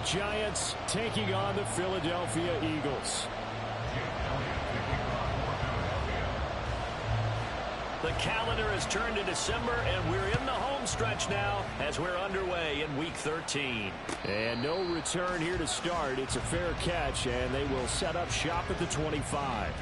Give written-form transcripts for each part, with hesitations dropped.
Giants taking on the Philadelphia Eagles. The calendar has turned to December, and we're in the home stretch now as we're underway in Week 13. And no return here to start. It's a fair catch, and they will set up shop at the 25.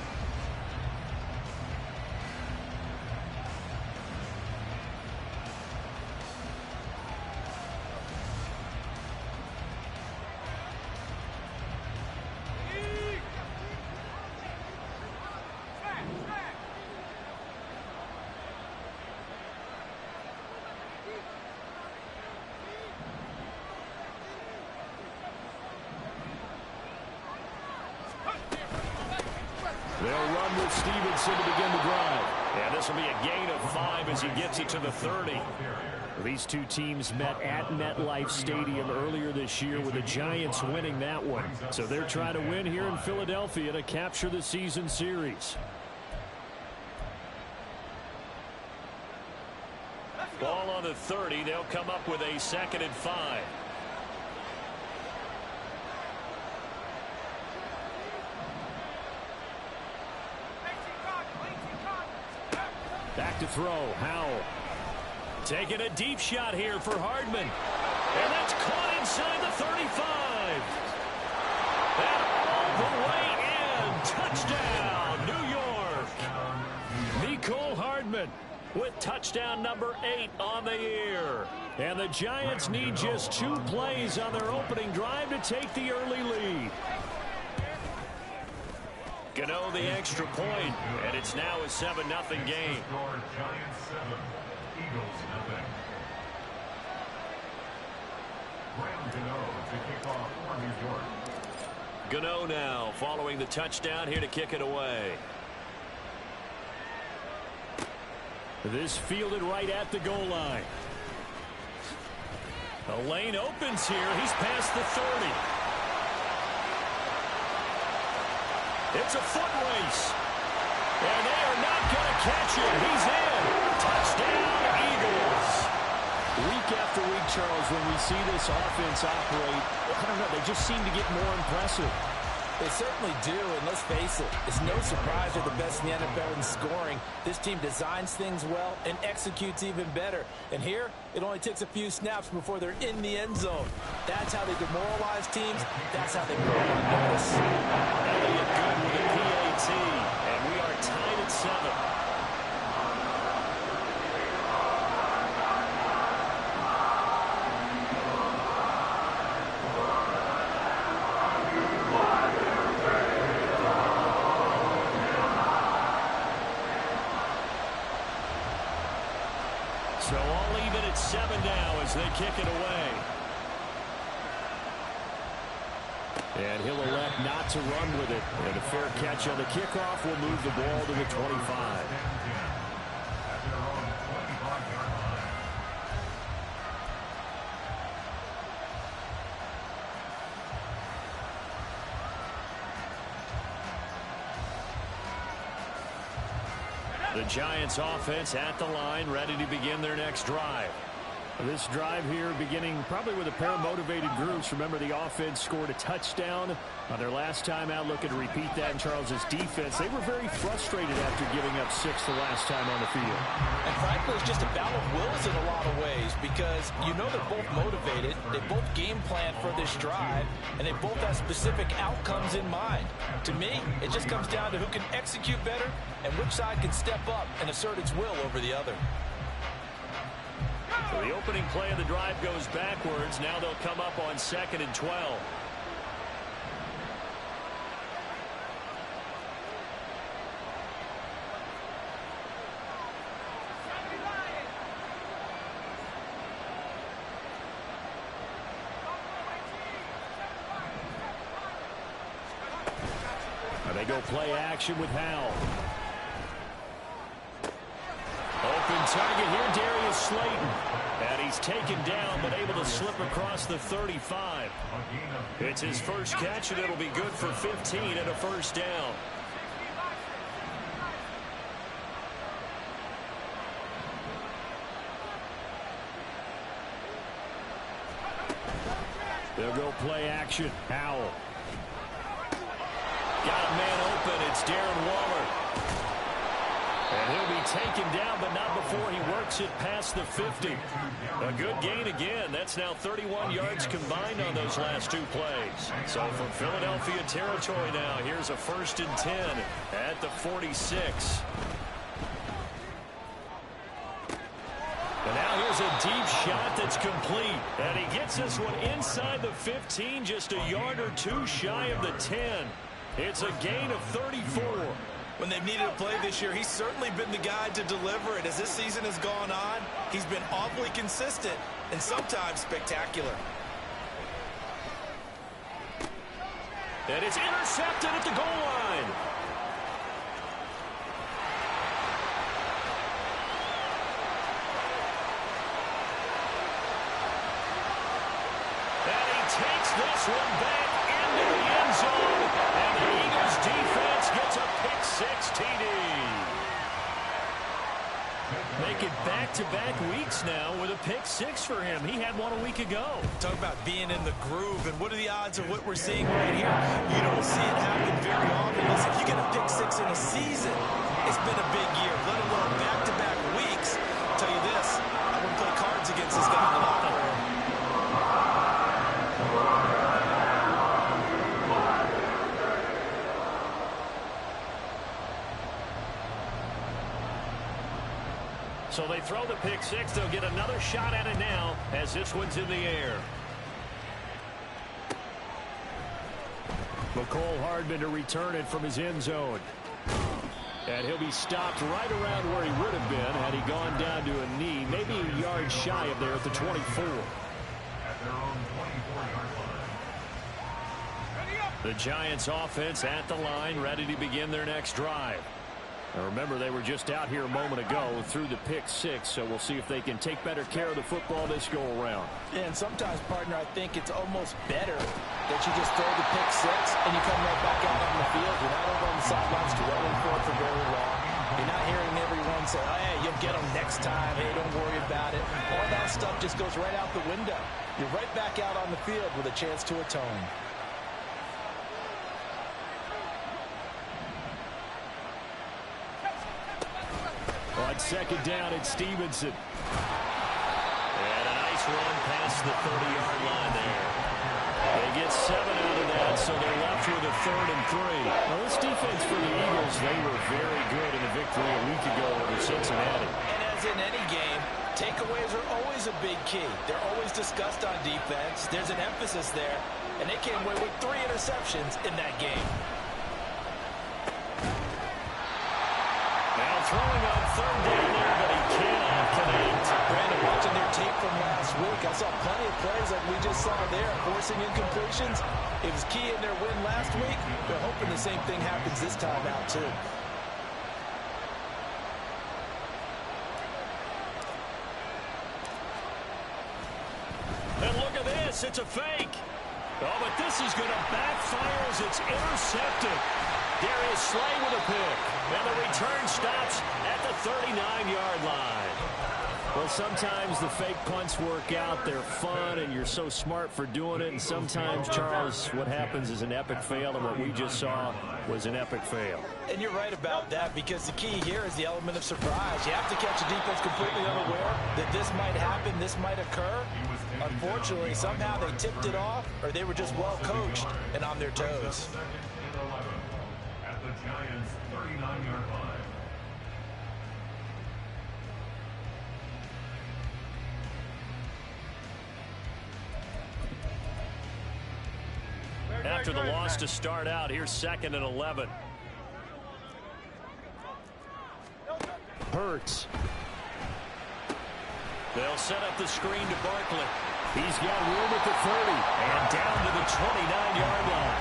They'll run with Stevenson to begin the drive. And this will be a gain of 5 as he gets it to the 30. These two teams met at MetLife Stadium earlier this year with the Giants winning that one. So they're trying to win here in Philadelphia to capture the season series. Ball on the 30. They'll come up with a 2nd and 5. Back to throw. Howell. Taking a deep shot here for Hardman. And that's caught inside the 35. And all the way in. Touchdown, New York. Nicole Hardman with touchdown number 8 on the year. And the Giants need just 2 plays on their opening drive to take the early lead. Gano the extra point, and it's now a 7-0 game. Giants 7, Eagles 0. Graham Gano to kick off for New York. Gano now following the touchdown here to kick it away. This fielded right at the goal line. The lane opens here. He's past the 30. It's a foot race. And they are not going to catch him. He's in. Touchdown, Eagles. Week after week, Charles, when we see this offense operate, I don't know, they just seem to get more impressive. They certainly do, and let's face it, it's no surprise they're the best in the NFL in scoring. This team designs things well and executes even better. And here, it only takes a few snaps before they're in the end zone. That's how they demoralize teams. That's how they put them on notice. Elliott good with a PAT, and we are tied at 7. So all even at 7 now as they kick it away. And he'll elect not to run with it. And a fair catch on the kickoff will move the ball to the 25. The Giants offense at the line, ready to begin their next drive. This drive here beginning probably with a pair of motivated groups. Remember, the offense scored a touchdown on their last time out. Looking to repeat that in Charles's defense. They were very frustrated after giving up 6 the last time on the field. And frankly, it's just a battle of wills in a lot of ways because you know they're both motivated. They both game plan for this drive, and they both have specific outcomes in mind. To me, it just comes down to who can execute better and which side can step up and assert its will over the other. So the opening play of the drive goes backwards. Now they'll come up on 2nd and 12. And they go play action with Howell. Open target here, Darius Slayton. And he's taken down, but able to slip across the 35. It's his first catch, and it'll be good for 15 and a first down. They'll go play action. Howell. Got a man open. It's Darren Waller. And he'll be taken down, but not before he works it past the 50. A good gain again. That's now 31 yards combined on those last two plays. So from Philadelphia territory now, here's a 1st and 10 at the 46. And now here's a deep shot that's complete. And he gets this one inside the 15, just a yard or two shy of the 10. It's a gain of 34. When they've needed a play this year, he's certainly been the guy to deliver it. As this season has gone on, he's been awfully consistent and sometimes spectacular. And it's intercepted at the goal line. And he takes this one back into the end zone. And the Eagles defense gets a pick-6 TD. Make it back-to-back weeks now with a pick-6 for him. He had one a week ago. Talk about being in the groove, and what are the odds of what we're seeing right here? You don't see it happen very often. Listen, if you get a pick-6 in a season, it's been a big year, let alone back-to-back weeks. I'll tell you this, I wouldn't play cards against this guy in the locker room. So they throw the pick-6. They'll get another shot at it now as this one's in the air. McCole Hardman to return it from his end zone. And he'll be stopped right around where he would have been had he gone down to a knee, maybe a yard shy of there at the 24. At their own 24-yard line. The Giants offense at the line, ready to begin their next drive. Now remember, they were just out here a moment ago through the pick-6, so we'll see if they can take better care of the football this go-around. And sometimes, partner, I think it's almost better that you just throw the pick-6 and you come right back out on the field. You're not over on the sidelines dwelling for it for very long. You're not hearing everyone say, oh, hey, you'll get them next time. Hey, don't worry about it. All that stuff just goes right out the window. You're right back out on the field with a chance to atone. On second down, it's Stevenson. And a nice run past the 30-yard line there. They get 7 out of that, so they're left with a 3rd and 3. Now, this defense for the Eagles, they were very good in the victory a week ago over Cincinnati. And as in any game, takeaways are always a big key. They're always discussed on defense. There's an emphasis there, and they came away with 3 interceptions in that game. Now throwing on 3rd down there, but he cannot connect. Brandon, watching their tape from last week, I saw plenty of plays like we just saw there, forcing incompletions. It was key in their win last week. They're hoping the same thing happens this time out, too. And look at this. It's a fake. Oh, but this is going to backfire as it's intercepted. Darius Slay with a pick. And the return stops at the 39-yard line. Well, sometimes the fake punts work out. They're fun, and you're so smart for doing it. And sometimes, Charles, what happens is an epic fail, and what we just saw was an epic fail. And you're right about that, because the key here is the element of surprise. You have to catch a defense completely unaware that this might happen, this might occur. Unfortunately, somehow they tipped it off, or they were just well coached and on their toes. At the Giants' 39-yard line. After the loss to start out, here's 2nd and 11. Hurts. They'll set up the screen to Barkley. He's got room at the 30. And down to the 29-yard line.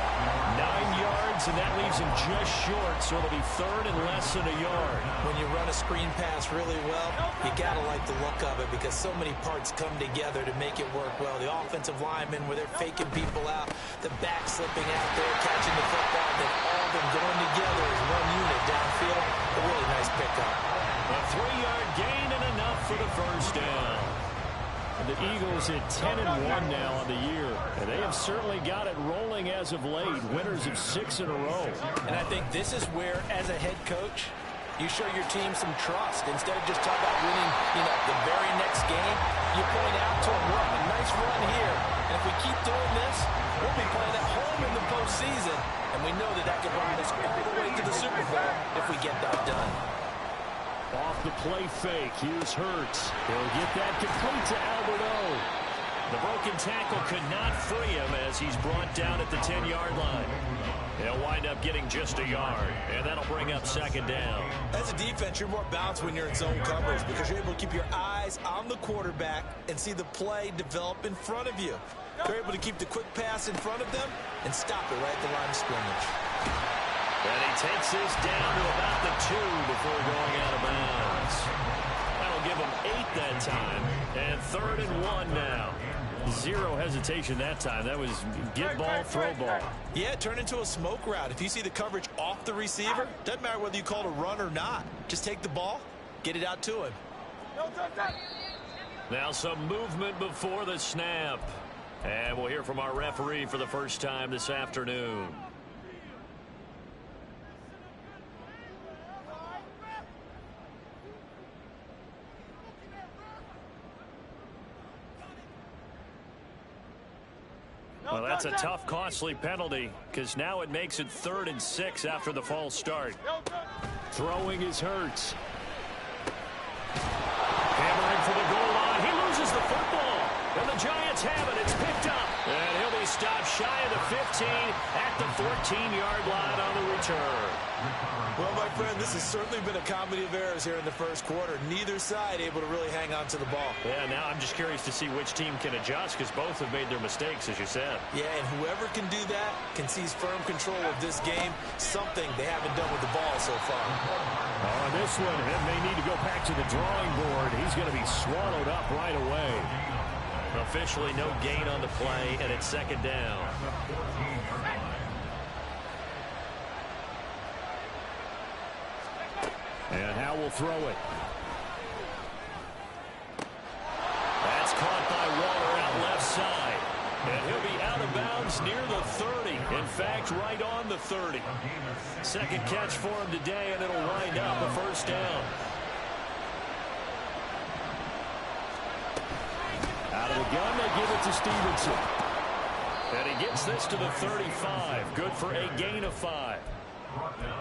9 yards, and that leaves him just short, so it'll be 3rd and less than a yard. When you run a screen pass really well, you got to like the look of it, because so many parts come together to make it work well. The offensive linemen, where they're faking people out, the back slipping out there, catching the football, then all of them going together as one unit downfield. A really nice pickup. A 3-yard gain and enough for the first down. The Eagles at 10-1 now on the year. And they have certainly got it rolling as of late. Winners of 6 in a row. And I think this is where, as a head coach, you show your team some trust. Instead of just talking about winning, the very next game, you point out to them, look, a nice run here. And if we keep doing this, we'll be playing at home in the postseason. And we know that could ride us all the way to the Super Bowl if we get that done. Off the play fake, here's Hurts. He'll get that complete to Alberto. The broken tackle could not free him as he's brought down at the 10-yard line. He'll wind up getting just a yard, and that'll bring up second down. As a defense, you're more balanced when you're in zone coverage because you're able to keep your eyes on the quarterback and see the play develop in front of you. They're able to keep the quick pass in front of them and stop it right at the line of scrimmage. And he takes this down to about the 2 before going out of bounds. That'll give him 8 that time. And 3rd and 1 now. Zero hesitation that time. That was get ball, throw ball. Yeah, it turned into a smoke route. If you see the coverage off the receiver, doesn't matter whether you call it a run or not. Just take the ball, get it out to him. Now some movement before the snap. And we'll hear from our referee for the first time this afternoon. Well, that's a tough, costly penalty because now it makes it 3rd and 6 after the false start. Throwing is Hurts. Hammering for the goal line. He loses the football. And the Giants have it. It's picked up. And he'll be stopped shy of the 15 at the 14-yard line on the return. Well, my friend, this has certainly been a comedy of errors here in the first quarter. Neither side able to really hang on to the ball. Yeah, now I'm just curious to see which team can adjust because both have made their mistakes, as you said. Yeah, and whoever can do that can seize firm control of this game, something they haven't done with the ball so far. On this one, it may need to go back to the drawing board. He's going to be swallowed up right away. Officially no gain on the play, and it's 2nd down. And Howe will throw it. That's caught by Waller out left side. And he'll be out of bounds near the 30. In fact, right on the 30. Second catch for him today, and it'll wind up a 1st down. Out of the gun, they give it to Stevenson. And he gets this to the 35. Good for a gain of 5.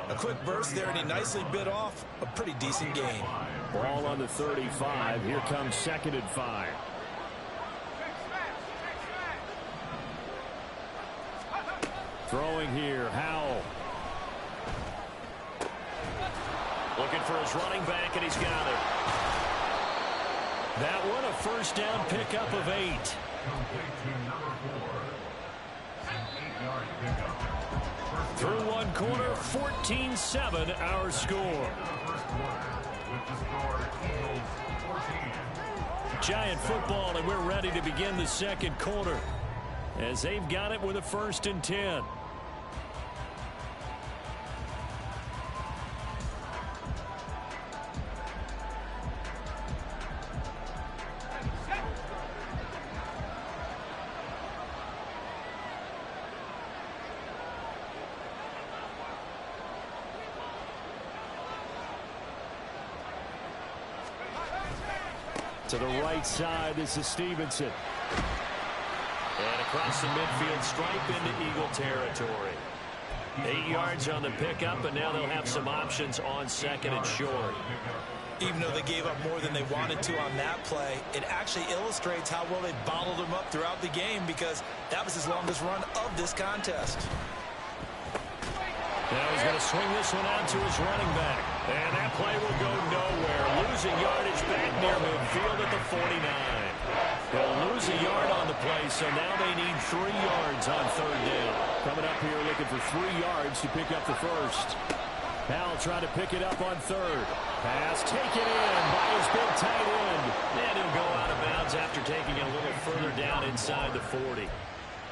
A quick burst there, and he nicely bit off a pretty decent gain. Ball on the 35. Here comes 2nd and 5. Throwing here, Howell. Looking for his running back, and he's got it. That one a 1st down pickup of 8. Through one quarter, 14-7 our score. Giant football, and we're ready to begin the 2nd quarter as they've got it with a 1st and 10. To the right side, this is Stevenson. And across the midfield stripe into Eagle territory. 8 yards on the pickup, and now they'll have some options on 2nd and short. Even though they gave up more than they wanted to on that play, it actually illustrates how well they bottled him up throughout the game because that was his longest run of this contest. Now he's going to swing this one out to his running back. And that play will go nowhere. Losing yardage back near midfield at the 49. They'll lose a yard on the play, so now they need 3 yards on 3rd down. Coming up here looking for 3 yards to pick up the 1st. Howell trying to pick it up on 3rd. Pass taken in by his big tight end. And he'll go out of bounds after taking it a little further down inside the 40.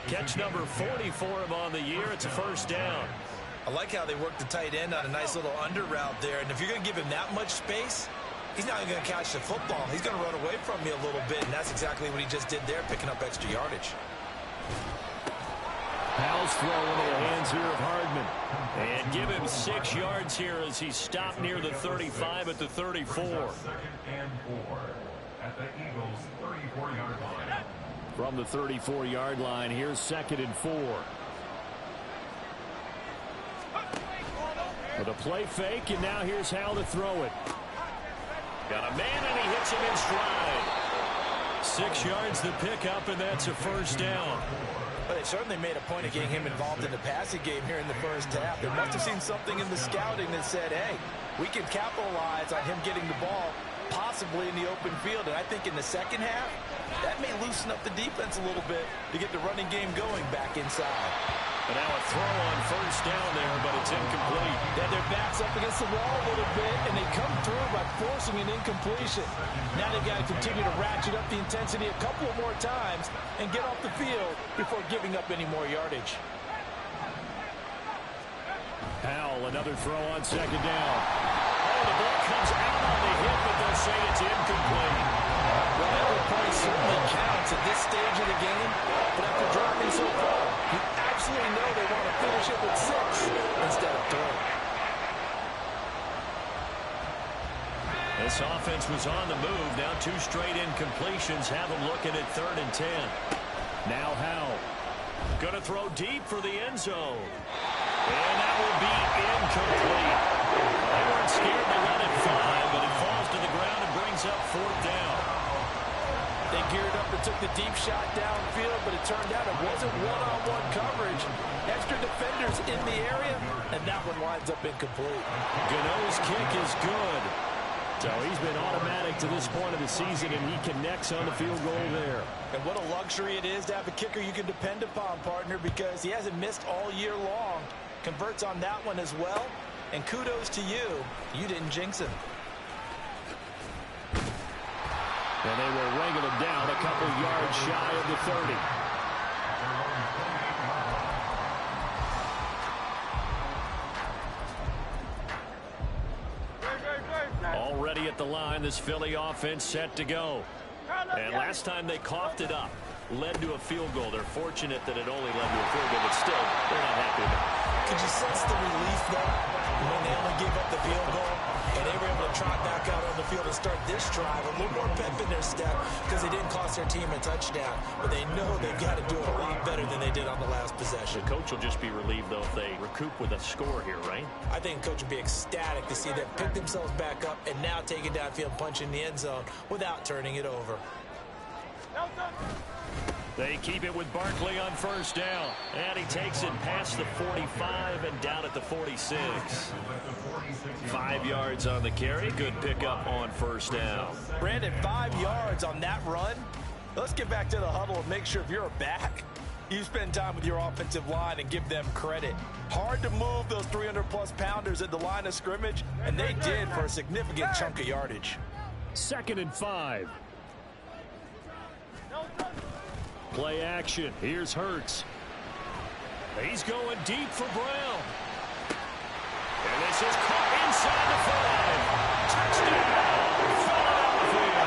Catch number 40 for him on the year. It's a 1st down. I like how they work the tight end on a nice little under route there. And if you're going to give him that much space, he's not even going to catch the football. He's going to run away from me a little bit, and that's exactly what he just did there, picking up extra yardage. Powell's throw into the hands here of Hardman. And give him 6 yards here as he stopped near the 35 at the 34. 2nd and 4 at the Eagles' 34-yard line. From the 34-yard line, here's 2nd and 4. With a play fake, and now here's Howell to throw it. Got a man, and he hits him in stride. 6 yards the pickup, and that's a first down. But they certainly made a point of getting him involved in the passing game here in the first half. They must have seen something in the scouting that said, hey, we can capitalize on him getting the ball possibly in the open field. And I think in the second half, that may loosen up the defense a little bit to get the running game going back inside. But now a throw on first down there, but it's incomplete. Then their backs up against the wall a little bit, and they come through by forcing an incompletion. Now they've got to continue to ratchet up the intensity a couple of more times and get off the field before giving up any more yardage. Powell, another throw on second down. Oh, the ball comes out on the hit, but they'll say it's incomplete. Well, every point certainly counts at this stage of the game, but after dropping so far, you absolutely know they want to finish it with 6 instead of 3. This offense was on the move. Now 2 straight incompletions have them looking at 3rd and 10. Now Howell. Going to throw deep for the end zone. And that will be incomplete. They weren't scared to let it fly, but it falls to the ground and brings up 4th down. They geared up and took the deep shot downfield, but it turned out it wasn't one-on-one coverage. Extra defenders in the area, and that one winds up incomplete. Gano's kick is good. So he's been automatic to this point of the season, and he connects on the field goal there. And what a luxury it is to have a kicker you can depend upon, partner, because he hasn't missed all year long. Converts on that one as well. And kudos to you. You didn't jinx him. And they will wrangle him down a couple yards shy of the 30. Already at the line, this Philly offense set to go. And last time they coughed it up, led to a field goal. They're fortunate that it only led to a field goal, but still, they're not happy about it. Could you sense the relief, though, when they only gave up the field goal and they were able to trot back out on the field and start this drive? A little more pep in their step because they didn't cost their team a touchdown, but they know they've got to do it a lot better than they did on the last possession. The coach will just be relieved, though, if they recoup with a score here, right? I think the coach would be ecstatic to see them pick themselves back up and now take it downfield, punch in the end zone without turning it over. They keep it with Barkley on first down. And he takes it past the 45 and down at the 46. 5 yards on the carry. Good pickup on first down. Brandon, 5 yards on that run. Let's get back to the huddle and make sure if you're back, you spend time with your offensive line and give them credit. Hard to move those 300-plus pounders at the line of scrimmage, and they did for a significant chunk of yardage. 2nd and 5. Play action. Here's Hurts. He's going deep for Brown. And this is caught inside the 5. Touchdown, Philadelphia.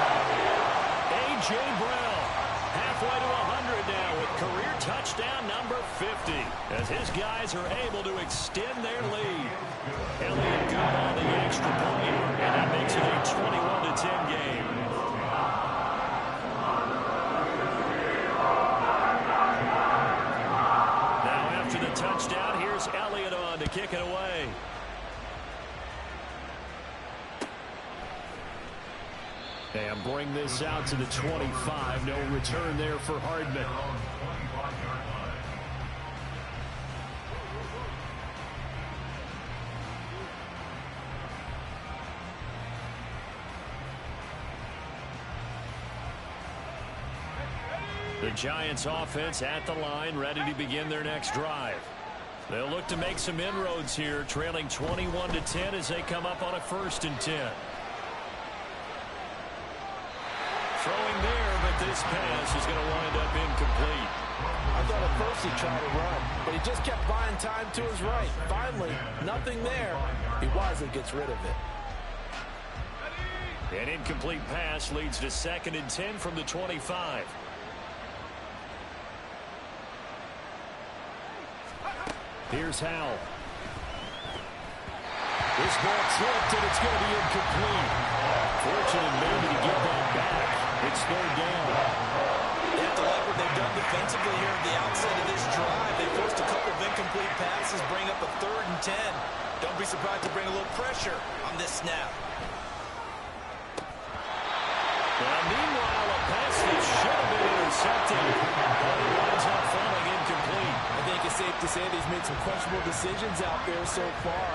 A.J. Brown, halfway to 100 now with career touchdown number 50. As his guys are able to extend their lead. Elliott good on the extra point, and that makes it a 21-10 game. Touchdown. Here's Elliott on to kick it away. And bring this out to the 25. No return there for Hardman. The Giants offense at the line, ready to begin their next drive. They'll look to make some inroads here, trailing 21-10 as they come up on a 1st and 10. Throwing there, but this pass is going to wind up incomplete. I thought at first he tried to run, but he just kept buying time to his right. Finally, nothing there. He wisely gets rid of it. An incomplete pass leads to 2nd and 10 from the 25. Here's Howell. This ball tripped, and it's going to be incomplete. Fortunate maybe to get that back. It's 3rd down. They have to like what they've done defensively here at the outset of this drive. They forced a couple of incomplete passes, bring up a 3rd and 10. Don't be surprised to bring a little pressure on this snap. Now, meanwhile, a pass that should have been intercepted, but it winds up falling incomplete. I think it's safe to say that he's made some questionable decisions out there so far.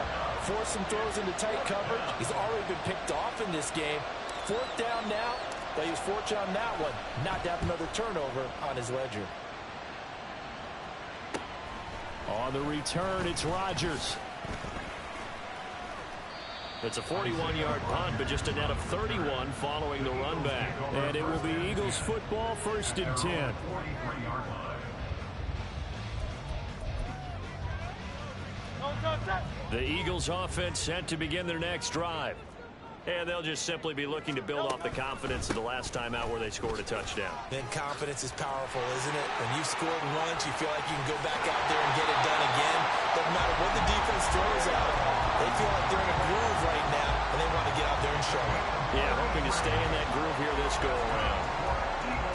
Forced some throws into tight coverage. He's already been picked off in this game. 4th down now, but he was fortunate on that one. Not to have another turnover on his ledger. On the return, it's Rodgers. It's a 41-yard punt, but just a net of 31 following the run back. And it will be Eagles football, 1st and 10. The Eagles offense set to begin their next drive. And they'll just simply be looking to build off the confidence of the last time out where they scored a touchdown. Then confidence is powerful, isn't it? When you've scored once, you feel like you can go back out there and get it done again. Doesn't matter what the defense throws out. They feel like they're in a groove right now, and they want to get out there and show it. Yeah, hoping to stay in that groove here this go-around.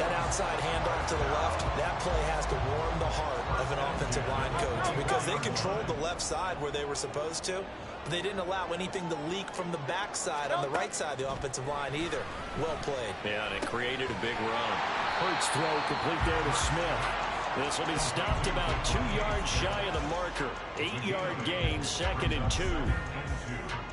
That outside handoff to the left, that play has to warm the heart of an offensive line coach because they controlled the left side where they were supposed to. But they didn't allow anything to leak from the backside on the right side of the offensive line either. Well played. Yeah, and it created a big run. Hurts throw complete there to Smith. This will be stopped about 2 yards shy of the marker. 8-yard gain, 2nd and 2.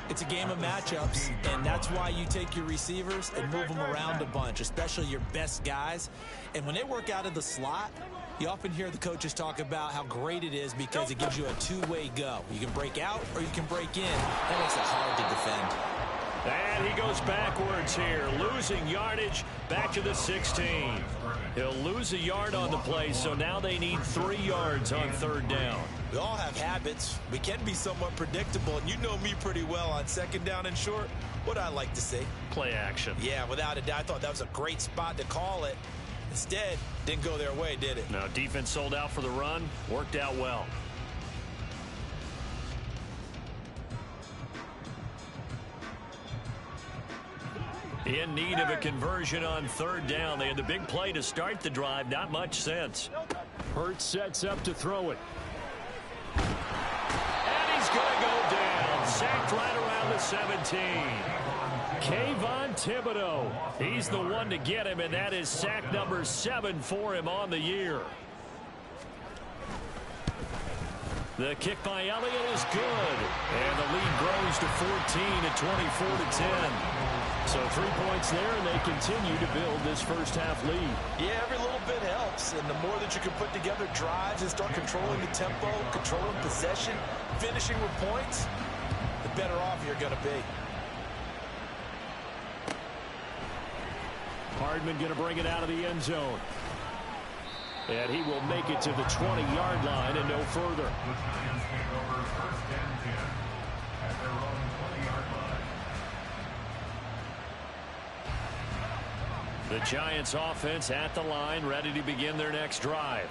It's a game of matchups, and that's why you take your receivers and move them around a bunch, especially your best guys. And when they work out of the slot, you often hear the coaches talk about how great it is because it gives you a two-way go. You can break out or you can break in. That makes it hard to defend. And he goes backwards here, losing yardage back to the 16. He'll lose a yard on the play, so now they need 3 yards on 3rd down. We all have habits. We can be somewhat predictable, and you know me pretty well on 2nd down and short. What I like to see? Play action. Yeah, without a doubt. I thought that was a great spot to call it. Instead, didn't go their way, did it? No, defense sold out for the run. Worked out well. In need of a conversion on 3rd down. They had the big play to start the drive. Not much sense. Hurts sets up to throw it. And he's going to go down. Sacked right around the 17. Kayvon Thibodeau. He's the one to get him, and that is sack number 7 for him on the year. The kick by Elliott is good. And the lead grows to 14 at 24-10. So 3 points there, and they continue to build this first half lead. Yeah, every little bit helps. And the more that you can put together drives and start controlling the tempo, controlling possession, finishing with points, the better off you're going to be. Hardman going to bring it out of the end zone. And he will make it to the 20-yard line and no further. The Giants take over 1st and 10 at their own 20-yard line. The Giants offense at the line, ready to begin their next drive.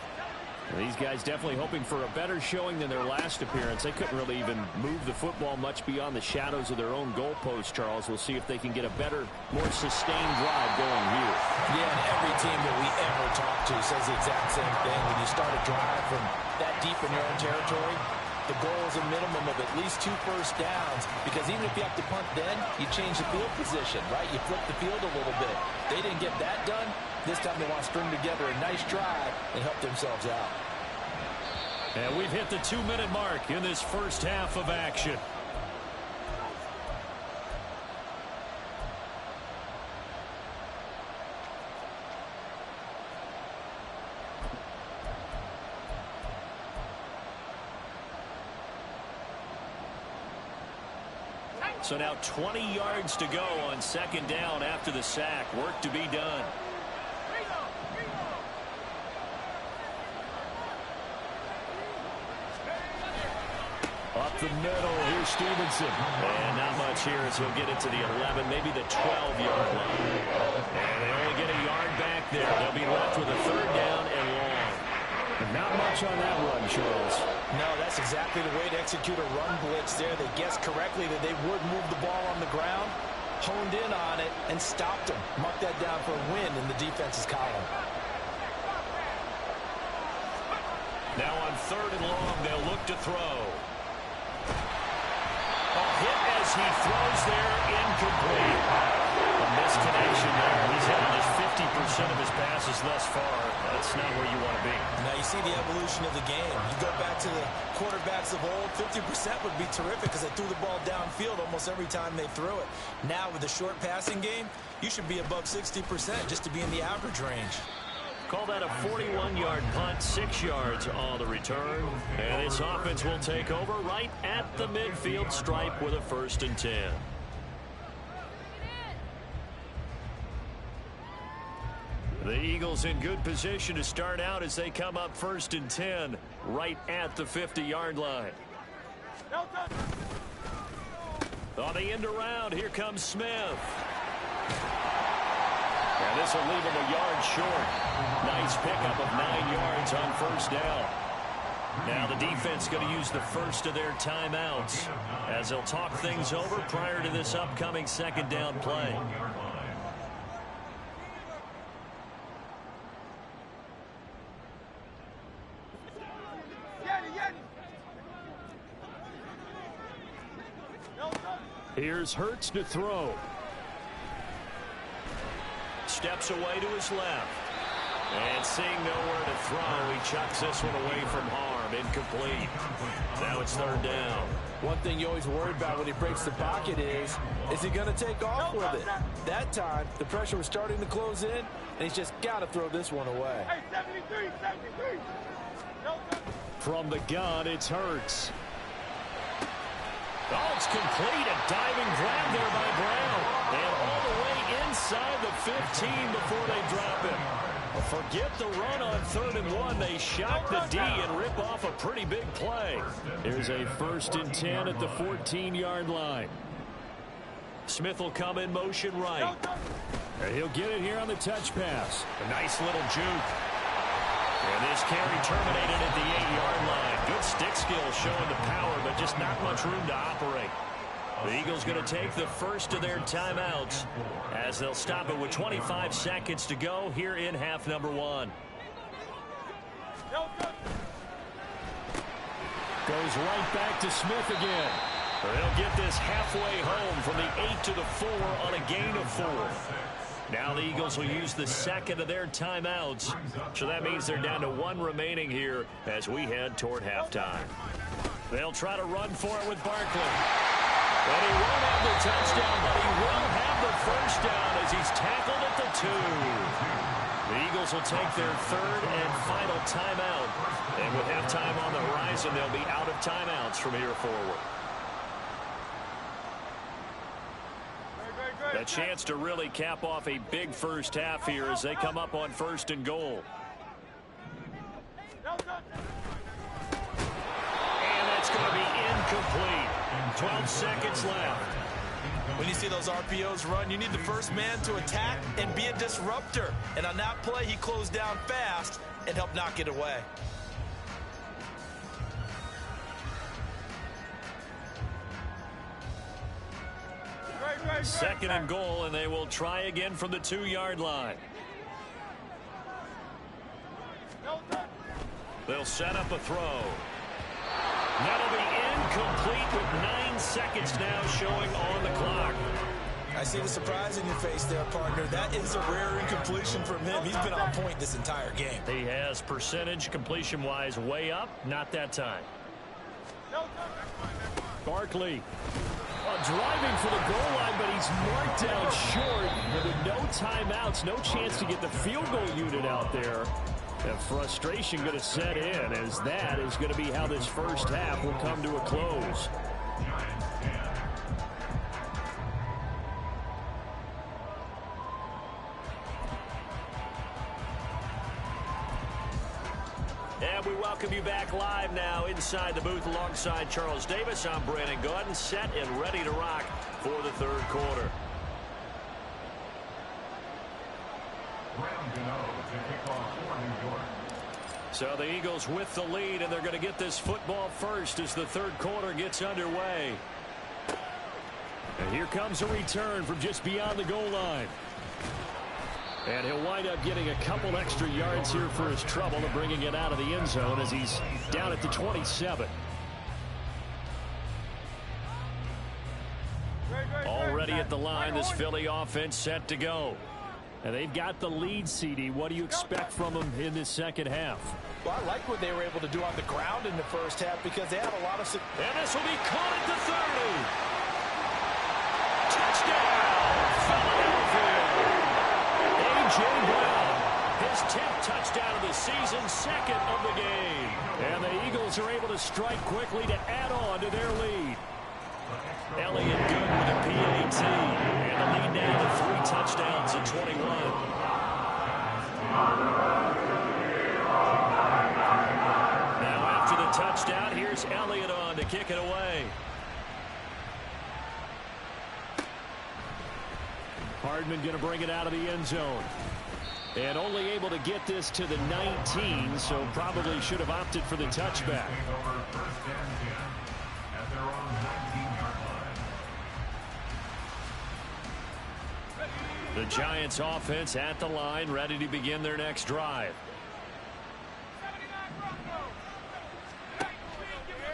These guys definitely hoping for a better showing than their last appearance. They couldn't really even move the football much beyond the shadows of their own goalpost, Charles. We'll see if they can get a better, more sustained drive going here. Yeah, and every team that we ever talk to says the exact same thing. When you start a drive from that deep in your own territory, the goal is a minimum of at least 2 first downs, because even if you have to punt then, you change the field position, right? You flip the field a little bit. They didn't get that done. This time they want to string together a nice drive and help themselves out. And we've hit the 2-minute mark in this first half of action. So now 20 yards to go on 2nd down after the sack. Work to be done. Up the middle. Here's Stevenson. And not much here as he'll get it to the 11, maybe the 12-yard line. And they only get a yard back there. They'll be left with a third down and long. And not much on that run, Charles. No, that's exactly the way to execute a run blitz there. They guessed correctly that they would move the ball on the ground, honed in on it, and stopped them. Mark that down for a win in the defense's column. Now on third and long, they'll look to throw. A hit as he throws there, incomplete. A misconnection there. He's had just 50% of his passes thus far. That's not where you want to be. Now you see the evolution of the game. You go back to the quarterbacks of old, 50% would be terrific because they threw the ball downfield almost every time they threw it. Now with the short passing game, you should be above 60% just to be in the average range. Call that a 41-yard punt, 6 yards on the return. And this offense will take over right at the midfield stripe with a 1st and 10. The Eagles in good position to start out as they come up 1st and 10 right at the 50-yard line. On the end around, here comes Smith. And this will leave him a yard short. Nice pickup of 9 yards on 1st down. Now the defense going to use the first of their timeouts as they'll talk things over prior to this upcoming 2nd down play. Here's Hurts to throw. Steps away to his left. And seeing nowhere to throw, he chucks this one away from harm. Incomplete. Now it's 3rd down. One thing you always worry about when he breaks the pocket is he going to take off with it? That time, the pressure was starting to close in, and he's just got to throw this one away. Hey, 73. From the gun, it's Hurts. Oh, it's complete. A diving grab there by Brown. And all the way inside the 15 before they drop him. Forget the run on 3rd and 1. They shock the D and rip off a pretty big play. Here's a 1st and 10 at the 14-yard line. Smith will come in motion right. And he'll get it here on the touch pass. A nice little juke. And this carry terminated at the 8-yard line. Good stick skill showing the power, but just not much room to operate. The Eagles going to take the first of their timeouts as they'll stop it with 25 seconds to go here in half number 1. Goes right back to Smith again. They'll get this halfway home from the 8 to the 4 on a gain of 4. Now the Eagles will use the second of their timeouts. So that means they're down to 1 remaining here as we head toward halftime. They'll try to run for it with Barkley. And he won't have the touchdown, but he will have the 1st down as he's tackled at the 2. The Eagles will take their 3rd and final timeout. And with halftime on the horizon, they'll be out of timeouts from here forward. A chance to really cap off a big first half here as they come up on 1st and goal. And that's going to be incomplete. 12 seconds left. When you see those RPOs run, you need the first man to attack and be a disruptor. And on that play, he closed down fast and helped knock it away. Second and goal, and they will try again from the 2-yard line. They'll set up a throw. That'll be incomplete with 9 seconds now showing on the clock. I see the surprise in your face there, partner. That is a rare incompletion from him. He's been on point this entire game. He has percentage completion-wise way up. Not that time. Barkley. Driving for the goal line, but he's marked down short. With no timeouts, no chance to get the field goal unit out there. And frustration going to set in as that is going to be how this first half will come to a close. And we welcome you back back live now inside the booth alongside Charles Davis. I'm Brandon Gaudin, set and ready to rock for the third quarter. So the Eagles with the lead, and they're going to get this football first as the third quarter gets underway. And here comes a return from just beyond the goal line. And he'll wind up getting a couple extra yards here for his trouble and bringing it out of the end zone as he's down at the 27. Already at the line, this Philly offense set to go. And they've got the lead, CD. What do you expect from them in this second half? Well, I like what they were able to do on the ground in the first half because they had a lot of... And this will be caught at the 30. Touchdown, Philadelphia. A.J. Brown, his 10th touchdown of the season, second of the game. And the Eagles are able to strike quickly to add on to their lead. Elliott good with a PAT. And the lead now to 3 touchdowns in 21. Now after the touchdown, here's Elliott on to kick it away. Hardman going to bring it out of the end zone. And only able to get this to the 19, so probably should have opted for the touchback. The Giants offense at the line, ready to begin their next drive.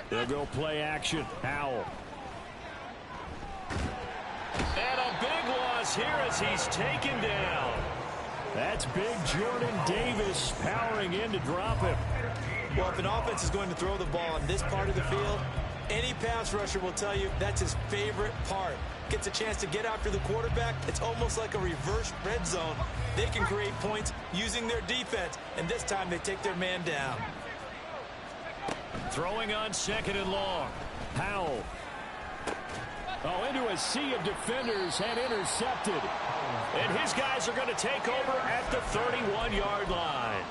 They'll go play action. Howell. And a big loss here as he's taken down. That's big Jordan Davis powering in to drop him. Well, if an offense is going to throw the ball on this part of the field, any pass rusher will tell you that's his favorite part. Gets a chance to get after the quarterback. It's almost like a reverse red zone. They can create points using their defense, and this time they take their man down. Throwing on second and long. Howell. Oh, into a sea of defenders and intercepted. And his guys are going to take over at the 31-yard line.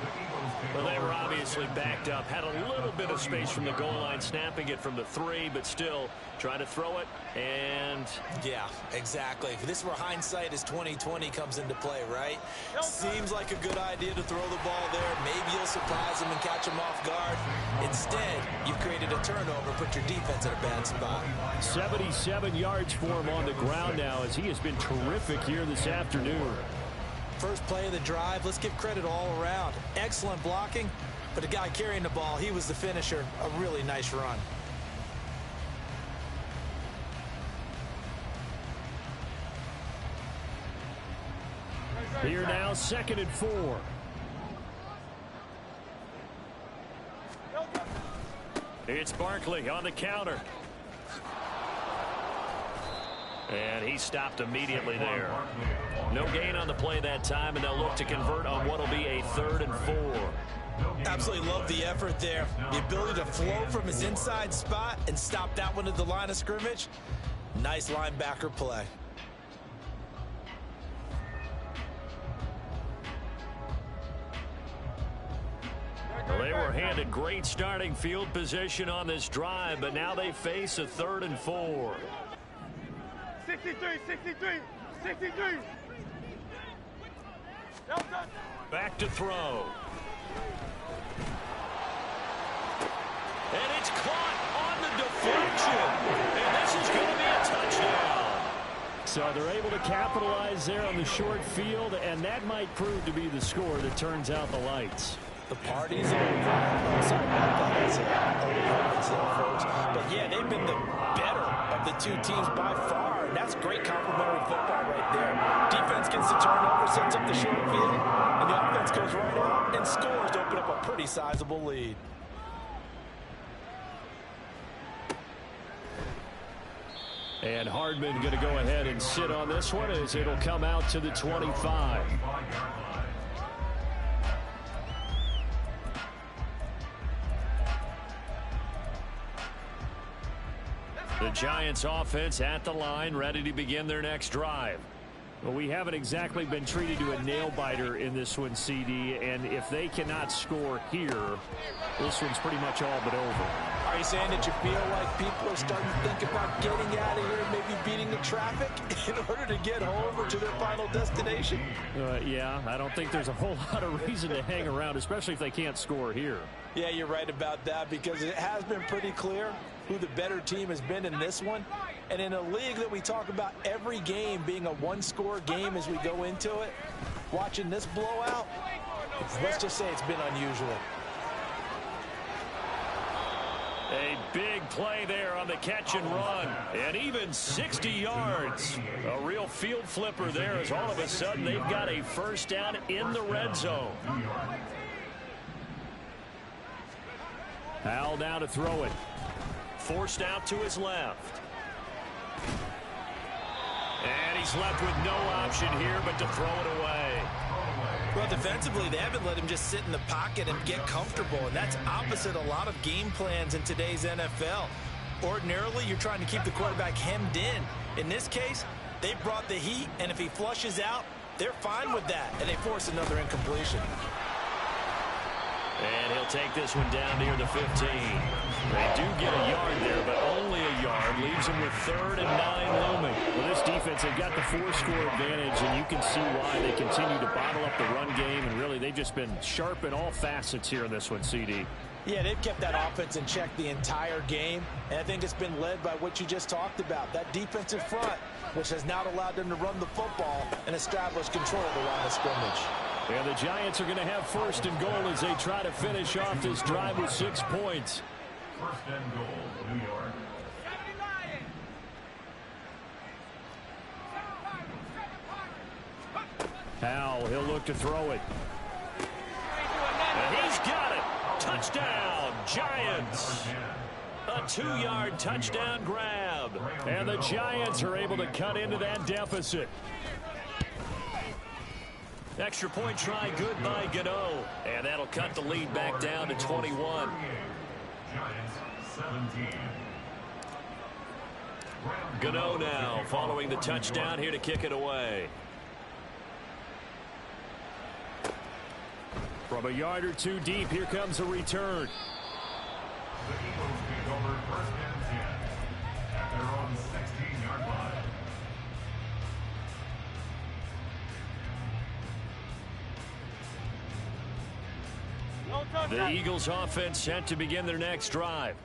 Well, they were obviously backed up. Had a little bit of space from the goal line, snapping it from the 3, but still trying to throw it. And yeah, exactly. This is where hindsight is 20/20 comes into play, right? Seems like a good idea to throw the ball there. Maybe you'll surprise them and catch them off guard. Instead, you've created a turnover, put your defense in a bad spot. 77 yards for him on the ground now as he has been terrific here this afternoon. First play of the drive, let's give credit all around. Excellent blocking, but the guy carrying the ball, he was the finisher. A really nice run. Here now, 2nd and 4. it's Barkley on the counter. And he stopped immediately there. No gain on the play that time, and they'll look to convert on what will be a 3rd and 4. Absolutely love the effort there. The ability to flow from his inside spot and stop that one at the line of scrimmage. Nice linebacker play. Well, they were handed great starting field position on this drive, but now they face a 3rd and 4. 63. Back to throw. And it's caught on the deflection. And this is going to be a touchdown. So they're able to capitalize there on the short field, and that might prove to be the score that turns out the lights. The party's over. Sorry about that. That's folks. But yeah, they've been the better of the two teams by far. And that's great complementary football right there. Defense gets the turnover, sets up the short field, and the offense goes right out and scores to open up a pretty sizable lead. And Hardman going to go ahead and sit on this one as it'll come out to the 25. The Giants offense at the line, ready to begin their next drive. Well, we haven't exactly been treated to a nail-biter in this one, CD, and if they cannot score here, this one's pretty much all but over. Are you saying that you feel like people are starting to think about getting out of here and maybe beating the traffic in order to get home or to their final destination? Yeah, I don't think there's a whole lot of reason to hang around, especially if they can't score here. Yeah, you're right about that, because it has been pretty clear who the better team has been in this one. And in a league that we talk about every game being a one-score game as we go into it, watching this blowout, let's just say it's been unusual. A big play there on the catch and run. And even 60 yards. A real field flipper there, as all of a sudden they've got a first down in the red zone. Howell now to throw it. Forced out to his left. And he's left with no option here but to throw it away. Well, defensively, they haven't let him just sit in the pocket and get comfortable, and that's opposite a lot of game plans in today's NFL. Ordinarily, you're trying to keep the quarterback hemmed in. In this case, they brought the heat, and if he flushes out, they're fine with that, and they force another incompletion. And he'll take this one down near the 15. They do get a yard there, but only a yard. Leaves them with 3rd and 9 looming. Well, this defense, they've got the 4-score advantage, and you can see why they continue to bottle up the run game, and really they've just been sharp in all facets here in this one, CD. Yeah, they've kept that offense in check the entire game, and I think it's been led by what you just talked about, that defensive front, which has not allowed them to run the football and establish control of the line of scrimmage. And the Giants are going to have 1st and goal as they try to finish off this drive with 6 points. 1st and goal, New York. Howell, he'll look to throw it. And he's got it. Touchdown, Giants. A 2-yard touchdown grab. And the Giants are able to cut into that deficit. Extra point try good by Gano. And that'll cut the lead back down to 21. Giants 17. Gano now following the touchdown here to kick it away. From a yard or 2 deep, here comes a return. The Eagles take over 1st and 10 at their own 16-yard line. The Eagles offense set to begin their next drive.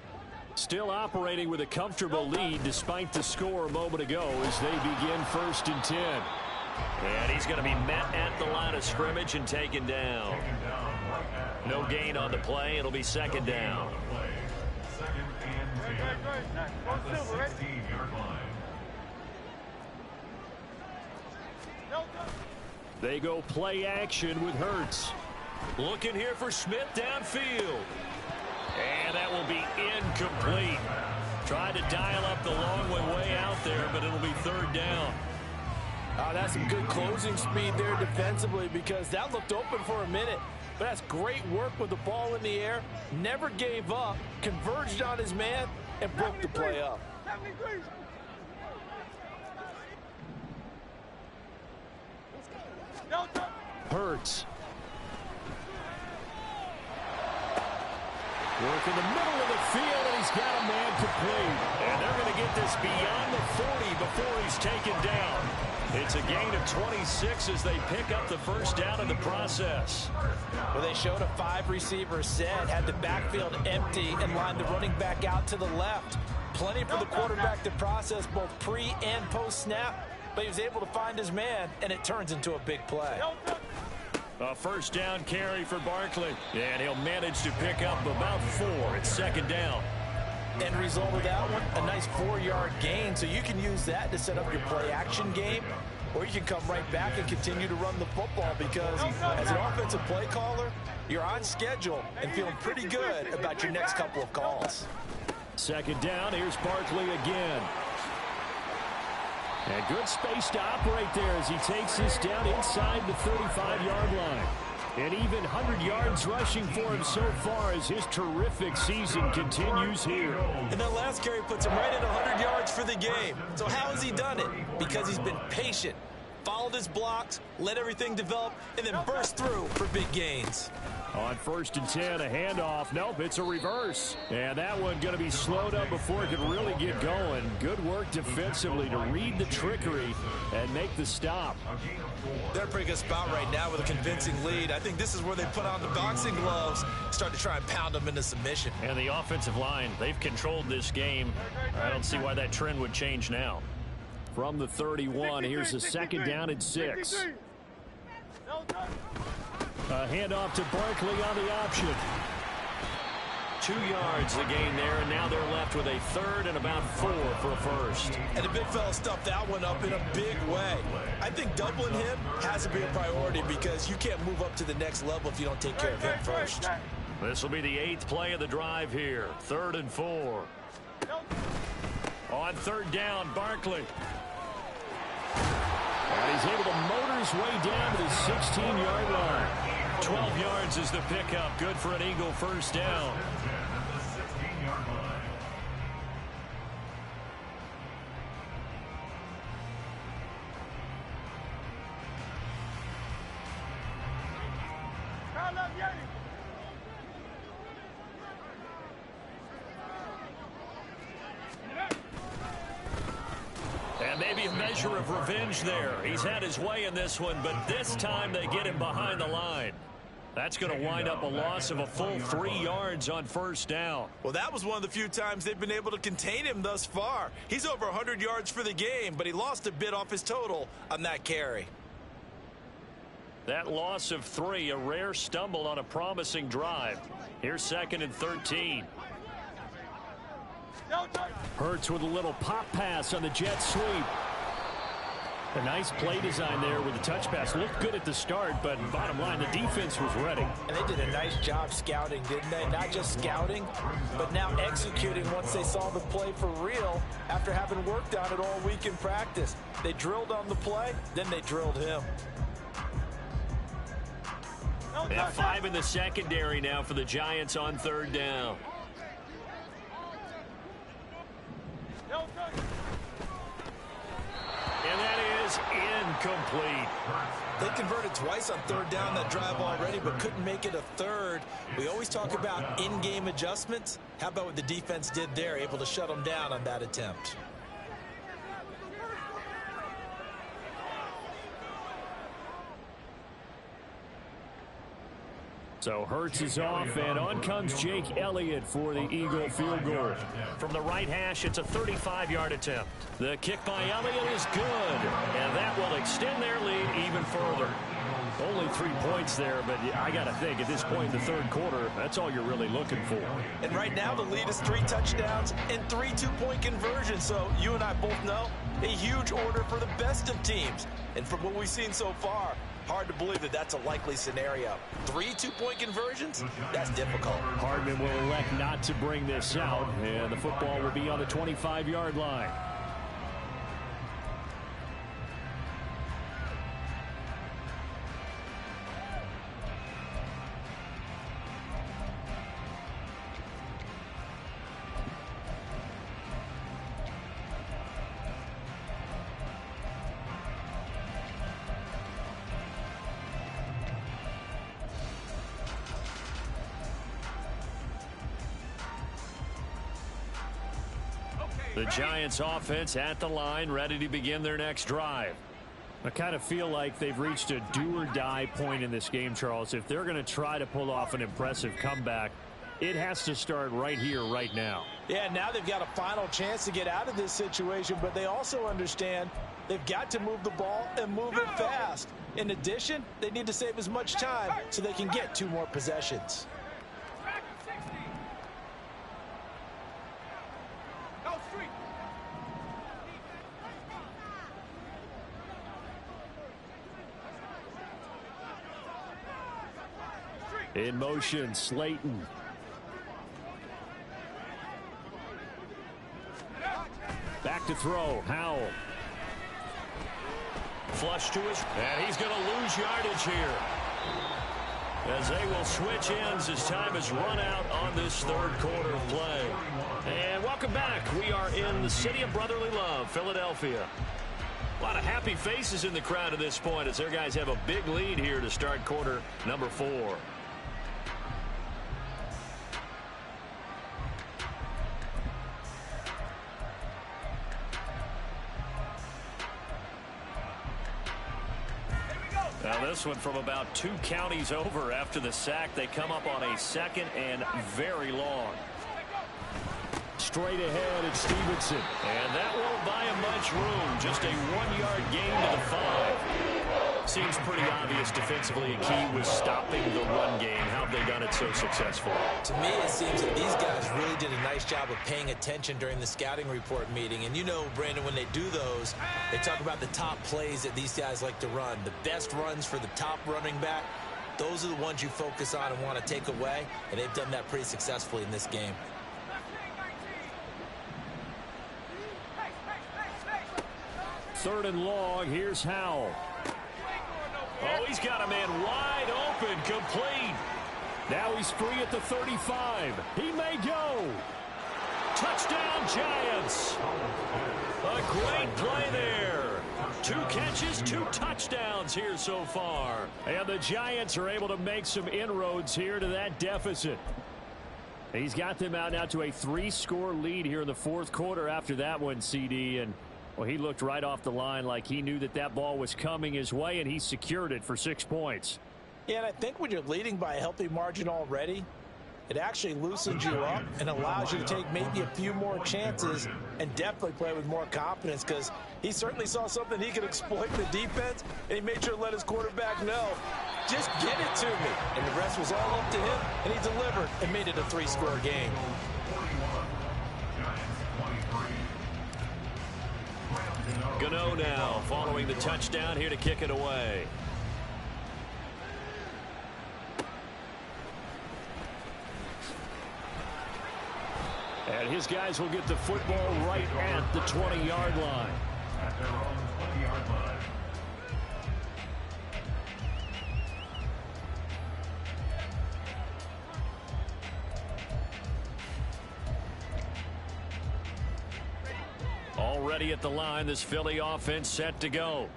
Still operating with a comfortable lead despite the score a moment ago as they begin 1st and 10. And he's going to be met at the line of scrimmage and taken down. No gain on the play. It'll be 2nd down. 2nd and 10 at the 16-yard line. They go play action with Hurts. Looking here for Smith downfield. And that will be incomplete. Tried to dial up the long one way out there, but it'll be 3rd down. That's some good closing speed there defensively, because that looked open for a minute. But that's great work with the ball in the air. Never gave up, converged on his man, and broke the play up. Hurts. Work in the middle of the field, and he's got a man complete. And they're going to get this beyond the 40 before he's taken down. It's a gain of 26 as they pick up the 1st down in the process. Well, they showed a 5-receiver set, had the backfield empty, and lined the running back out to the left. Plenty for the quarterback to process both pre- and post-snap, but he was able to find his man, and it turns into a big play. A 1st down carry for Barkley. And he'll manage to pick up about 4. It's 2nd down. End result of that one, a nice 4-yard gain, so you can use that to set up your play-action game, or you can come right back and continue to run the football, because as an offensive play caller, you're on schedule and feeling pretty good about your next couple of calls. 2nd down, here's Barkley again. And good space to operate there as he takes this down inside the 35-yard line. And even 100 yards rushing for him so far as his terrific season continues here. And that last carry puts him right at 100 yards for the game. So how has he done it? Because he's been patient, followed his blocks, let everything develop, and then burst through for big gains. On 1st and 10, a handoff. Nope, it's a reverse. And that one going to be slowed up before it could really get going. Good work defensively to read the trickery and make the stop. They're in a pretty good spot right now with a convincing lead. I think this is where they put on the boxing gloves, start to try and pound them into submission. And the offensive line, they've controlled this game. I don't see why that trend would change now. From the 31, here's a 2nd down and 6. A handoff to Barkley on the option. 2 yards the gain there, and now they're left with a 3rd and about 4 for a first. And the big fella stuffed that one up in a big way. I think doubling him has to be a priority because you can't move up to the next level if you don't take care of him first. This will be the 8th play of the drive here. 3rd and 4. On 3rd down, Barkley. And he's able to motor his way down to the 16-yard line. 12 yards is the pickup. Good for an Eagle first down. And maybe a measure of revenge there. He's had his way in this one, but this time they get him behind the line. That's going to wind up a loss of a full 3 yards on 1st down. Well, that was one of the few times they've been able to contain him thus far. He's over 100 yards for the game, but he lost a bit off his total on that carry. That loss of 3, a rare stumble on a promising drive. Here's 2nd and 13. Hurts with a little pop pass on the jet sweep. A nice play design there with the touch pass. Looked good at the start, but bottom line, the defense was ready. And they did a nice job scouting, didn't they? Not just scouting, but now executing once they saw the play for real after having worked on it all week in practice. They drilled on the play, then they drilled him. They have 5 in the secondary now for the Giants on 3rd down. And that is incomplete. They converted twice on 3rd down that drive already, but couldn't make it a 3rd. We always talk about in-game adjustments. How about what the defense did there, able to shut them down on that attempt? So Hurts is off, and on comes Jake Elliott for the Eagle field goal. From the right hash, it's a 35-yard attempt. The kick by Elliott is good, and that will extend their lead even further. Only 3 points there, but I got to think at this point in the 3rd quarter, that's all you're really looking for. And right now the lead is 3 touchdowns and 3 two-point conversions. So you and I both know a huge order for the best of teams. And from what we've seen so far, hard to believe that that's a likely scenario. 3 two-point conversions? That's difficult. Hardman will elect not to bring this out, and the football will be on the 25-yard line. The Giants offense at the line, ready to begin their next drive. I kind of feel like they've reached a do-or-die point in this game, Charles. If they're going to try to pull off an impressive comeback, it has to start right here, right now. Yeah, now they've got a final chance to get out of this situation, but they also understand they've got to move the ball and move it fast. In addition, they need to save as much time so they can get 2 more possessions. In motion, Slayton. Back to throw, Howell. Flush to his, and he's going to lose yardage here. As they will switch ends as time has run out on this 3rd quarter of play. And welcome back. We are in the city of brotherly love, Philadelphia. A lot of happy faces in the crowd at this point as their guys have a big lead here to start quarter number 4. Now this one from about 2 counties over after the sack. They come up on a 2nd and very long. Straight ahead, it's Stevenson. And that won't buy him much room. Just a 1-yard gain to the 5. Seems pretty obvious defensively a key was stopping the run game. How have they done it so successfully? To me, it seems that these guys really did a nice job of paying attention during the scouting report meeting. And you know, Brandon, when they do those, they talk about the top plays that these guys like to run. The best runs for the top running back, those are the ones you focus on and want to take away. And they've done that pretty successfully in this game. Third and long. Here's Howell. Oh, he's got a man wide open, complete. Now he's free at the 35. He may go. Touchdown, Giants. A great play there. 2 catches, 2 touchdowns here so far. And the Giants are able to make some inroads here to that deficit. He's got them out now to a 3-score lead here in the 4th quarter after that one, CD. And well, he looked right off the line like he knew that that ball was coming his way, and he secured it for 6 points. Yeah, and I think when you're leading by a healthy margin already, it actually loosens you up and allows you to take maybe a few more chances and definitely play with more confidence, because he certainly saw something he could exploit in the defense, and he made sure to let his quarterback know, just get it to me. And the rest was all up to him, and he delivered and made it a 3-score game. Gano now following the touchdown here to kick it away. And his guys will get the football right at the 20-yard line. At their own 20-yard line. Already at the line, this Philly offense set to go.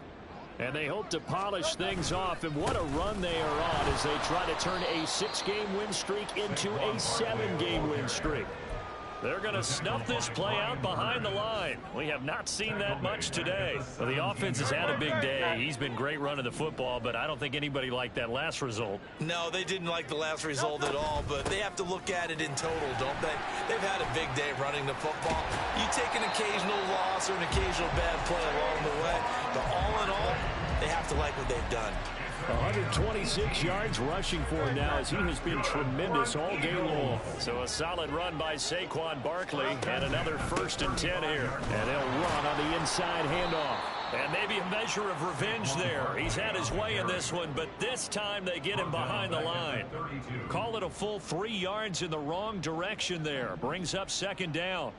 And they hope to polish things off. And what a run they are on as they try to turn a 6-game win streak into a 7-game win streak. They're going to snuff this play out behind the line. We have not seen that much today. Well, the offense has had a big day. He's been great running the football, but I don't think anybody liked that last result. No, they didn't like the last result at all, but they have to look at it in total, don't they? They've had a big day running the football. You take an occasional loss or an occasional bad play along the way, but all in all, they have to like what they've done. 126 yards rushing for him now as he has been tremendous all day long. So a solid run by Saquon Barkley and another 1st and 10 here. And they'll run on the inside handoff. And maybe a measure of revenge there. He's had his way in this one, but this time they get him behind the line. Call it a full 3 yards in the wrong direction there. Brings up 2nd down.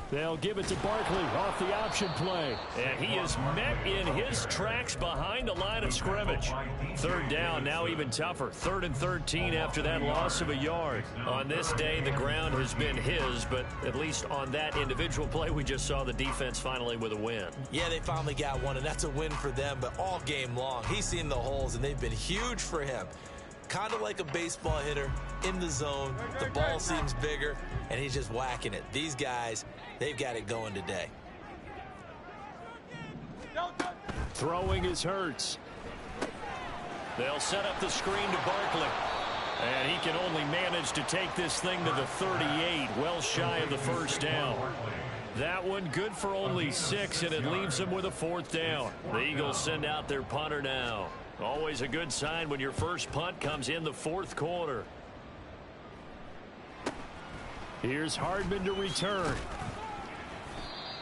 They'll give it to Barkley off the option play. And he is met in his tracks behind the line of scrimmage. 3rd down, now even tougher. 3rd and 13 after that loss of a yard. On this day, the ground has been his, but at least on that individual play, we just saw the defense finally with a win. Yeah, they finally got one, and that's a win for them, but all game long, he's seen the holes, and they've been huge for him. Kind of like a baseball hitter in the zone. The ball seems bigger, and he's just whacking it. These guys, they've got it going today. Throwing is Hurts. They'll set up the screen to Barkley. And he can only manage to take this thing to the 38, well shy of the 1st down. That one good for only 6, and it leaves them with a 4th down. The Eagles send out their punter now. Always a good sign when your first punt comes in the 4th quarter. Here's Hardman to return.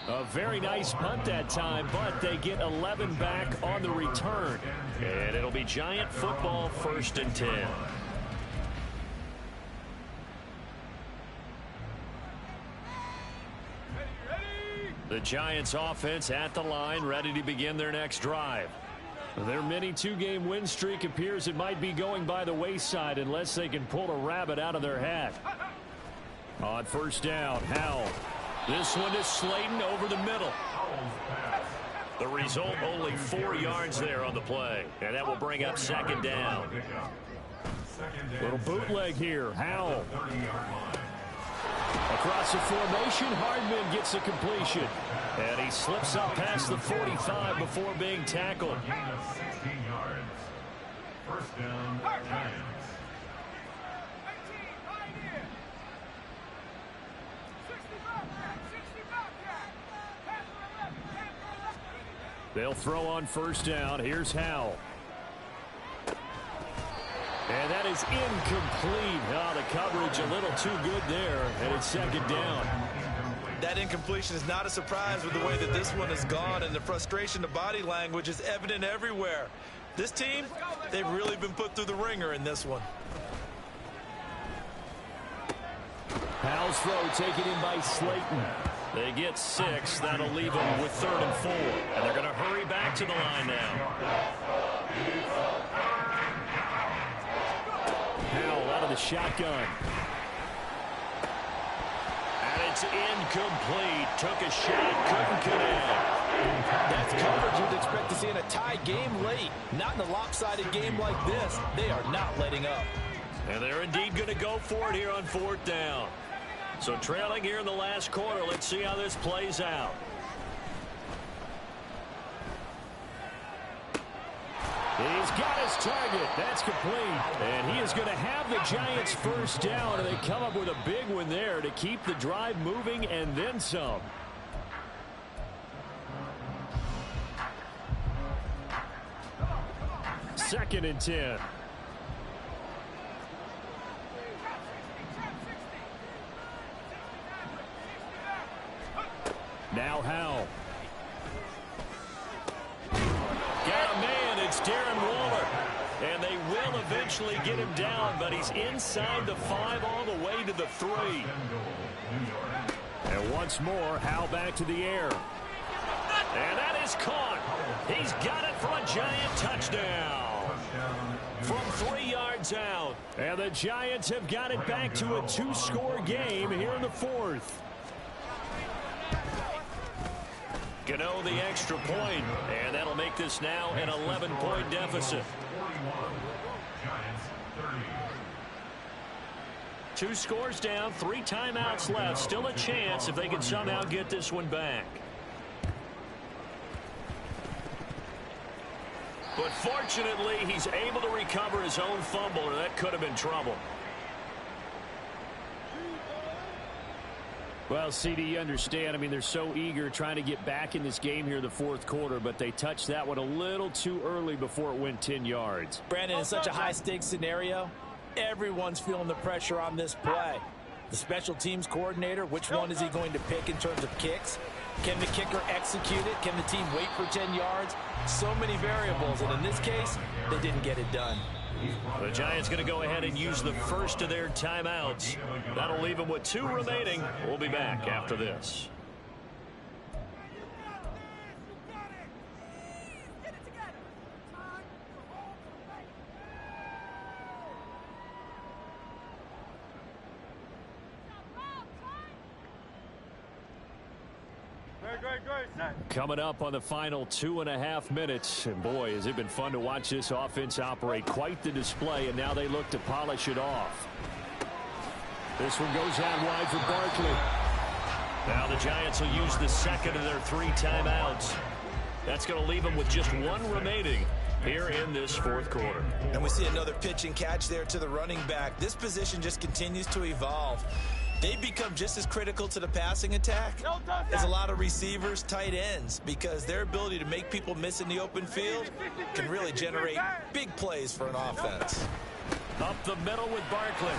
A very nice punt that time, but they get 11 back on the return. And it'll be Giant football, 1st and 10. The Giants offense at the line, ready to begin their next drive. Their mini 2-game win streak appears it might be going by the wayside unless they can pull a rabbit out of their hat. On 1st down, Howell. This one is Slayton over the middle. The result, only 4 yards there on the play. And that will bring up second down. Little bootleg here. Howell. Across the formation, Hardman gets the completion. And he slips up past the 45 before being tackled. First down, Giants. They'll throw on first down. Here's Howell. And that is incomplete. Oh, the coverage a little too good there, and it's second down. That incompletion is not a surprise with the way that this one has gone, and the frustration, the body language is evident everywhere. This team, they've really been put through the ringer in this one. Howell's throw taken in by Slayton. They get 6. That'll leave them with 3rd and 4. And they're going to hurry back to the line now. Howell out of the shotgun. And it's incomplete. Took a shot, couldn't connect. That's coverage you'd expect to see in a tie game late. Not in a lopsided game like this. They are not letting up. And they're indeed going to go for it here on 4th down. So trailing here in the last quarter. Let's see how this plays out. He's got his target. That's complete. And he is going to have the Giants first down, and they come up with a big one there to keep the drive moving and then some. Second and 10. Now Howell. Got a man. It's Darren Waller. And they will eventually get him down, but he's inside the 5 all the way to the 3. And once more, Howell back to the air. And that is caught. He's got it for a Giant touchdown. From 3 yards out. And the Giants have got it back to a 2-score game here in the 4th. Gano the extra point, and that'll make this now an 11-point deficit. 2 scores down, 3 timeouts left. Still a chance if they can somehow get this one back. But fortunately, he's able to recover his own fumble, or that could have been trouble. Well, CD, you understand. I mean, they're so eager trying to get back in this game here in the 4th quarter, but they touched that one a little too early before it went 10 yards. Brandon, in such a high-stakes scenario, everyone's feeling the pressure on this play. The special teams coordinator, which one is he going to pick in terms of kicks? Can the kicker execute it? Can the team wait for 10 yards? So many variables, and in this case, they didn't get it done. The Giants going to go ahead and use the first of their timeouts. That'll leave them with 2 remaining. We'll be back after this. Coming up on the final 2.5 minutes. And boy, has it been fun to watch this offense operate. Quite the display, and now they look to polish it off. This one goes out wide for Barkley. Now the Giants will use the second of their 3 timeouts. That's going to leave them with just 1 remaining here in this 4th quarter. And we see another pitch and catch there to the running back. This position just continues to evolve. They become just as critical to the passing attack as a lot of receivers, tight ends, because their ability to make people miss in the open field can really generate big plays for an offense. Up the middle with Barkley.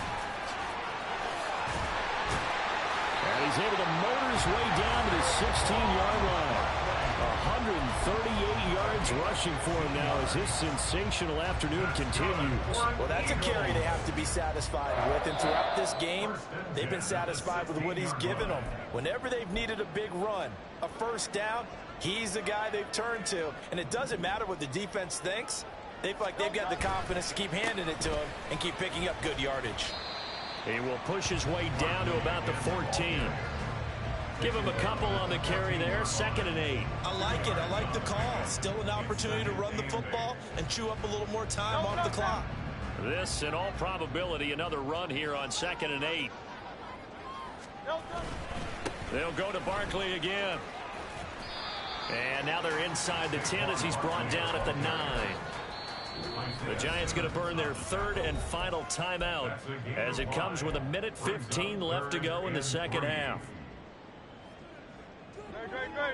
And he's able to motor his way down to the 16-yard line. 138 yards rushing for him now as his sensational afternoon continues. Well, that's a carry they have to be satisfied with. And throughout this game, they've been satisfied with what he's given them. Whenever they've needed a big run, a first down, he's the guy they've turned to. And it doesn't matter what the defense thinks. They feel like they've got the confidence to keep handing it to him and keep picking up good yardage. He will push his way down to about the 14. Give him a couple on the carry there. 2nd and 8. I like it. I like the call. Still an opportunity to run the football and chew up a little more time off the clock. This, in all probability, another run here on 2nd and 8. They'll go to Barkley again. And now they're inside the 10 as he's brought down at the 9. The Giants going to burn their 3rd and final timeout as it comes with 1:15 left to go in the second half.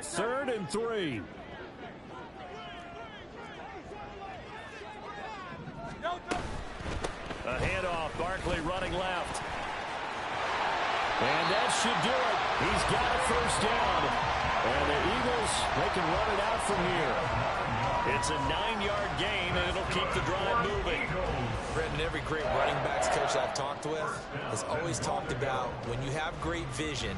3rd and 3. A handoff. Barkley running left. And that should do it. He's got a 1st down. And the Eagles, they can run it out from here. It's a 9-yard gain, and it'll keep the drive moving. Brendan, every great running backs coach I've talked with has always talked about when you have great vision,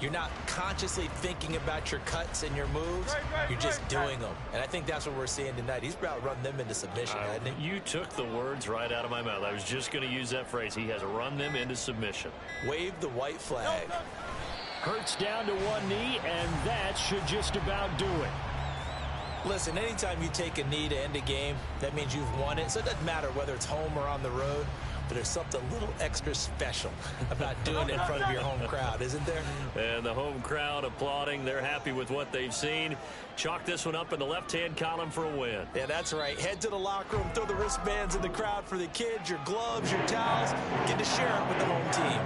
you're not consciously thinking about your cuts and your moves. You're just doing them. And I think that's what we're seeing tonight. He's about to run them into submission, hasn't he? You took the words right out of my mouth. I was just going to use that phrase. He has run them into submission. Wave the white flag. Hurts down to one knee, and that should just about do it. Listen, anytime you take a knee to end a game, that means you've won it. So it doesn't matter whether it's home or on the road. But there's something a little extra special about doing it in front of your home crowd, isn't there? And the home crowd applauding. They're happy with what they've seen. Chalk this one up in the left-hand column for a win. Yeah, that's right. Head to the locker room, throw the wristbands in the crowd for the kids, your gloves, your towels. Get to share it with the home team.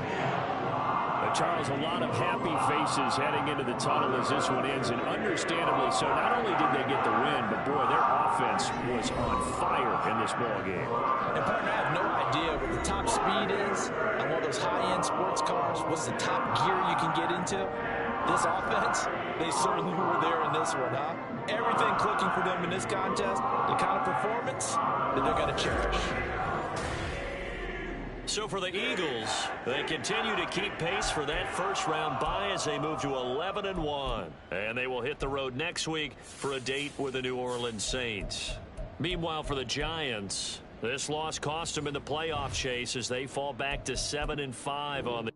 Charles, a lot of happy faces heading into the tunnel as this one ends, and understandably so. Not only did they get the win, but boy, their offense was on fire in this ball game. And partner, I have no idea what the top speed is on one of those high-end sports cars. What's the top gear you can get into? This offense, they certainly were there in this one, huh? Everything clicking for them in this contest, the kind of performance that they're going to cherish. So for the Eagles, they continue to keep pace for that first-round bye as they move to 11-1. And they will hit the road next week for a date with the New Orleans Saints. Meanwhile, for the Giants, this loss cost them in the playoff chase as they fall back to 7-5 on the